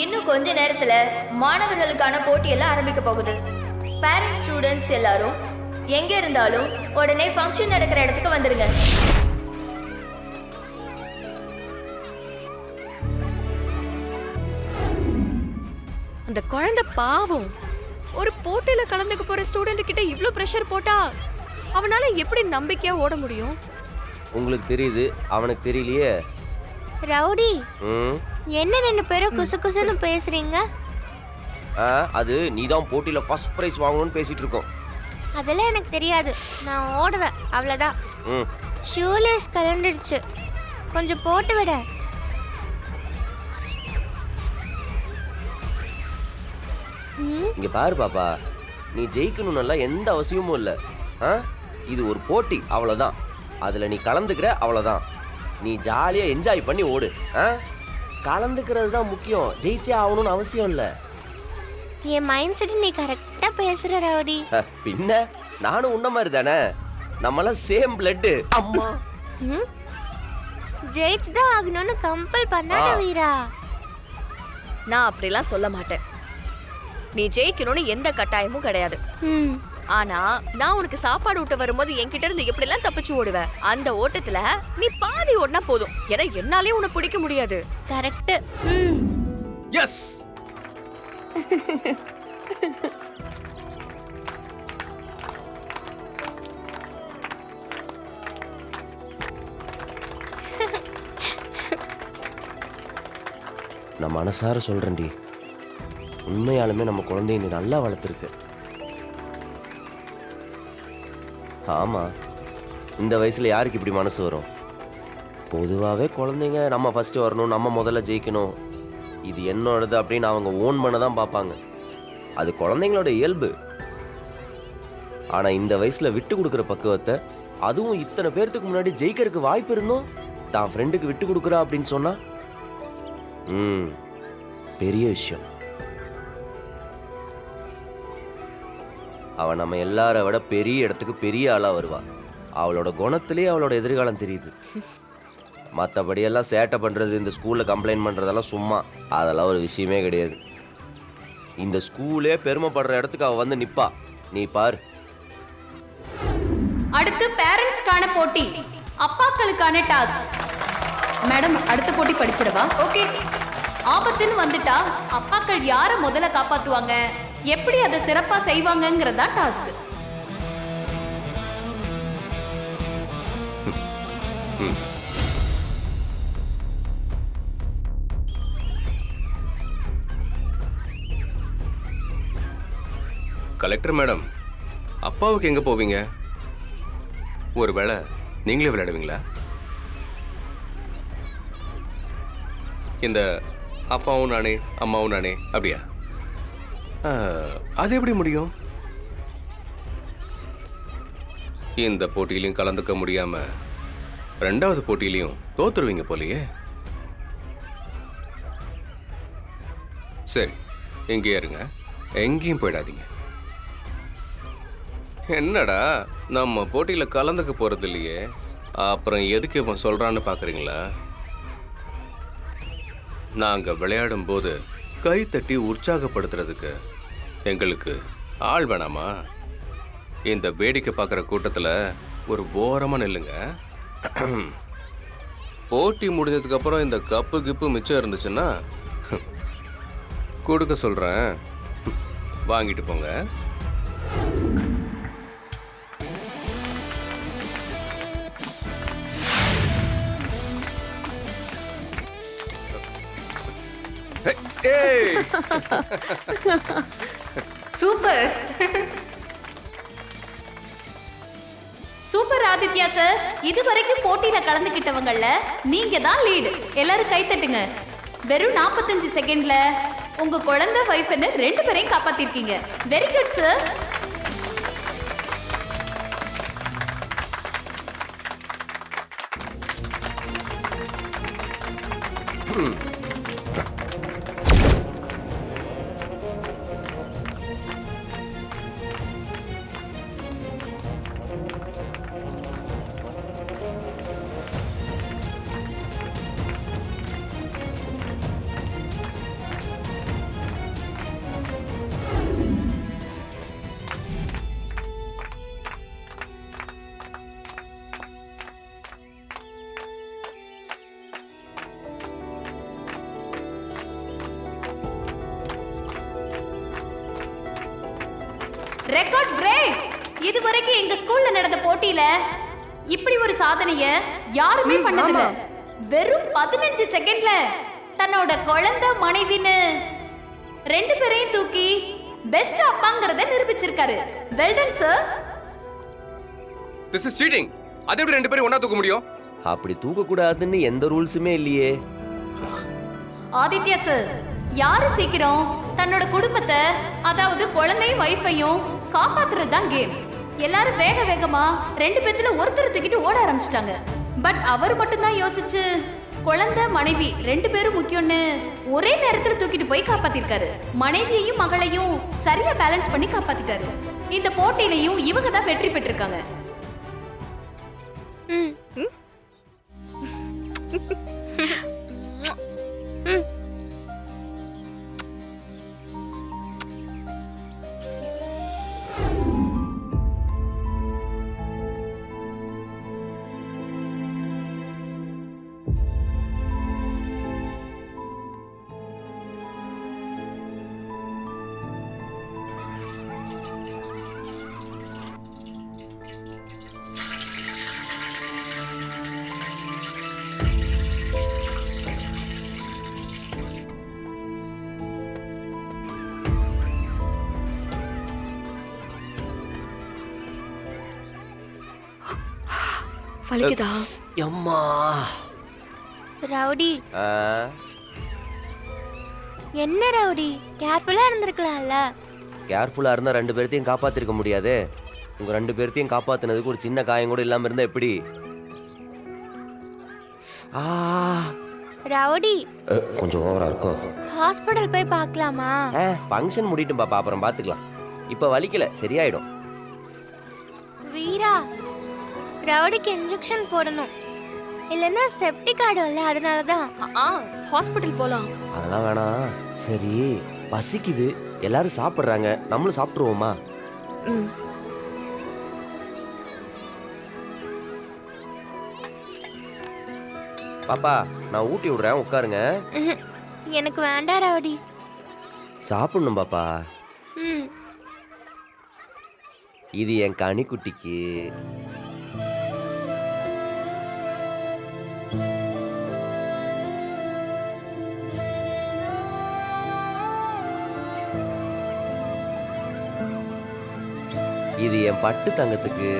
இன்னும் கொஞ்ச நேரத்துல மாணவர்களுக்கான போட்டியெல்லாம் ஆரம்பிக்க போகுது. பேரண்ட்ஸ் ஸ்டூடெண்ட்ஸ் எல்லாரும் எங்க இருந்தாலும் உடனே ஃபங்க்ஷன் நடக்கிற இடத்துக்கு வந்துடுங்க. அந்த குழந்தை பாவம். ஒரு போட்டியில கலந்துக்க போற ஸ்டூடெண்ட் கிட்ட இவ்ளோ பிரஷர் போட்டா அவனால எப்படி நம்பிக்கையா ஓட முடியும்? உங்களுக்கு தெரியுது, அவனுக்கு தெரியலையே. ரவுடி, ம் என்ன ரெண்டு பேரும் குசு குசுன்னு பேசுறீங்க? அது நீதான் போட்டியில ஃபர்ஸ்ட் பிரைஸ் வாங்கணும்னு பேசிட்டு இருக்கோம். அதெல்லாம் எனக்கு தெரியாது. நான் ஓடுவேன், அவ்வளவுதான். ம் ஷூலேஸ் கலண்டுடுச்சு, கொஞ்சம் போட்டு விட. இங்க பாரு பாப்பா, நீ ஜெயிக்கணும்னு எந்த அவசியமும் இல்லை. இது ஒரு போட்டி, அவ்வளோதான். அதில் நீ கலந்துக்கிற, அவ்வளோதான். நீ ஜாலியாக என்ஜாய் பண்ணி ஓடு. கலந்துக்கிறது தான் முக்கியம், ஜெயிச்சே ஆகணும்னு அவசியம் இல்லை. என் மைண்ட் செட் நீ கரெக்டா பேசுற ரவுடி. பின்ன நானும் உன்ன மாதிரி தானே, நம்மளாம் சேம் பிளட். அம்மா ஜெயிச்சு தான் ஆகணும்னு கம்பல் பண்ணாத வீரா. நான் அப்படிலாம் சொல்ல மாட்டேன். நீ ஜெயிக்கணும்னு எந்த கட்டாயமும் கிடையாது. ஆனா நான் உனக்கு சாப்பாடு ஊட்ட வரும்போது என்கிட்ட இருந்து எப்படி எல்லாம் தப்பிச்சு ஓடுவ. அந்த ஓட்டத்துல நீ பாதி ஓடினா போதும். ஏன்னா என்னாலே உன்னை பிடிக்க முடியாது. கரெக்ட். எஸ். நான் மனசார சொல்றேன்டி, உண்மையாலுமே நம்ம குழந்தைய நீ நல்லா வளர்த்துருக்கு. ஆமா, இந்த வயசுல யாருக்கு இப்படி மனசு வரும்? பொதுவாகவே குழந்தைங்க நம்ம ஃபர்ஸ்ட் வரணும், நம்ம முதல்ல ஜெயிக்கணும், இது என்னோடது அப்படின்னு அவங்க ஓன் பண்ண தான் பார்ப்பாங்க. அது குழந்தைங்களோட இயல்பு. ஆனா இந்த வயசுல விட்டு கொடுக்குற பக்குவத்தை, அதுவும் இத்தனை பேர்த்துக்கு முன்னாடி ஜெயிக்கிறதுக்கு வாய்ப்பு இருந்தும் தான் ஃப்ரெண்டுக்கு விட்டு கொடுக்குறா அப்படின்னு சொன்னா பெரிய விஷயம். அவன் நம்ம எல்லார விட பெரிய இடத்துக்கு பெரிய ஆளா வருவா. அவளோட குணத்திலேயே அவளோட எதிர்காலம் தெரியுது. மற்றபடியெல்லாம் சேட்டை பண்றது, இந்த ஸ்கூல்ல கம்ப்ளைண்ட் பண்றதெல்லாம் சும்மா, அதெல்லாம் ஒரு விஷயமே கிடையாது. இந்த ஸ்கூலே பெருமைப்படுற இடத்துக்கு அவ வந்து நிப்பா, நீ பாரு. அடுத்து பேரண்ட்ஸ்க்கான போட்டி, அப்பாக்களுக்கான டாஸ்க். மேடம், அடுத்த போட்டி படிச்சிடவா? ஓகே. ஆபத்துன்னு வந்துட்டா அப்பாக்கள் யாரை முதல்ல காப்பாத்துவாங்க, எப்படி அதை சிறப்பா செய்வாங்கங்கிறதா டாஸ்க். கலெக்டர் மேடம், அப்பாவுக்கு எங்க போவீங்க? ஒருவேளை நீங்களே விளையாடுவீங்களா? இந்த அப்பாவும் நானே அம்மாவும் நானே அப்படியா? அது எப்படி முடியும்? இந்த போட்டியிலையும் கலந்துக்க முடியாம ரெண்டாவது போட்டியிலையும் தோத்துருவீங்க போலயே. சரி, எங்கேயே இருங்க, எங்கேயும் போயிடாதீங்க. என்னடா, நம்ம போட்டியில கலந்துக்க போறது இல்லையே, அப்புறம் எதுக்கு இவன் சொல்றான்னு பாக்குறீங்களா? நாங்க விளையாடும் போது கை தட்டி உற்சாகப்படுத்துறதுக்கு எங்களுக்கு ஆள் வேணாமா? இந்த வேடிக்கை பார்க்குற கூட்டத்தில் ஒரு ஓரமா நில்லுங்க. போட்டி முடிஞ்சதுக்கு அப்புறம் இந்த கப்பு கிப்பு மிச்சம் இருந்துச்சுன்னா கொடுக்க சொல்றேன், வாங்கிட்டு போங்க. Super super Aditya sir. இதுவரைக்கும் போட்டியில கலந்துக்கிட்டவங்கல்ல நீங்க தான் லீடு. எல்லாரும் கை தட்டுங்க. வெறும் 45 செகண்ட்ல உங்க குழந்தை வைஃப்னு 2 பேரையும் காப்பாத்திருக்கீங்க. Very good sir. Record break. இதுவரைக்கும் எங்க ஸ்கூல்ல நடந்த போட்டியில இப்படி ஒரு சாதனைய யாருமே பண்ணதில்ல. வெறும் 15 செகண்ட்ல தன்னோட குழந்தை மனைவின்னு 2 பேரையும் தூக்கி பெஸ்ட் அப்பாங்கறத நிரூபிச்சிருக்காரு. Well done sir. This is cheating. அதை எப்படி 2 பேரும் ஒண்ணா தூக்க முடியும்? அப்படி தூக்கக்கூடாதுன்னு எந்த ரூல்ஸுமே இல்லையே. ஆதித்யா சார், யாரு சீக்கிரம் தன்னோட குடும்பத்தை, அதாவது குழந்தையும் வைஃபையும் காப்பாத்துறது தான் கேம். எல்லாரும் வேக வேகமா 2 பேத்துல ஒருத்தர் தூக்கிட்டு ஓட ஆரம்பிச்சிட்டாங்க. பட் அவர் மட்டும் தான் யோசிச்சு குழந்தை மனைவி 2 பேரும் முக்கியம்னு ஒரே நேரத்துல தூக்கிட்டு போய் காப்பாத்திருக்காரு. மனைவியையும் மகளையும் சரியா பேலன்ஸ் பண்ணி காப்பாத்திட்டாரு. இந்த போட்டியிலையும் இவங்க தான் வெற்றி பெற்றிருக்காங்க. ம் வலிக்குதா? அம்மா. ரவுடி, ஆ, என்ன ரவுடி, கேர்ஃபுல்லா இருந்திருக்கலாம்ல. கேர்ஃபுல்லா இருந்தா 2 பேர்த்தையும் காப்பாத்திருக்க முடியாதே. உங்க 2 பேர்த்தையும் காப்பாத்துனதுக்கு ஒரு சின்ன காயம் கூட இல்லாம இருந்தா எப்படி? ஆ, ரவுடி, கொஞ்சம் ஓவரா இருக்கோ? ஹாஸ்பிடல் போய் பார்க்கலாமா? ஃபங்க்ஷன் முடியட்டும் பாப்பா, அப்புறம் பாத்துக்கலாம். இப்ப வலிக்கல, சரியாயிடும். வீரா, ரவுடிக்கு இன்ஜெக்ஷன் போடணும், இல்லைன்னா செப்டிக் ஆயிடும்ல, அதனால தான். ஹாஸ்பிடல் போலாம். அதெல்லாம் வேணாம். சரி, பசிக்குது, எல்லாரும் சாப்பிடுறாங்க, நம்மளும் சாப்பிட்டுருவோமா? ம். பாப்பா, நான் ஊட்டி விடுறேன், உட்காருங்க. ம்ஹும். எனக்கு வேண்டாம் ரவுடி. சாப்பிடணும் பாப்பா. ம் இது என் கனிக்குட்டிக்கு. இது என் பட்டு தங்கத்துக்கு.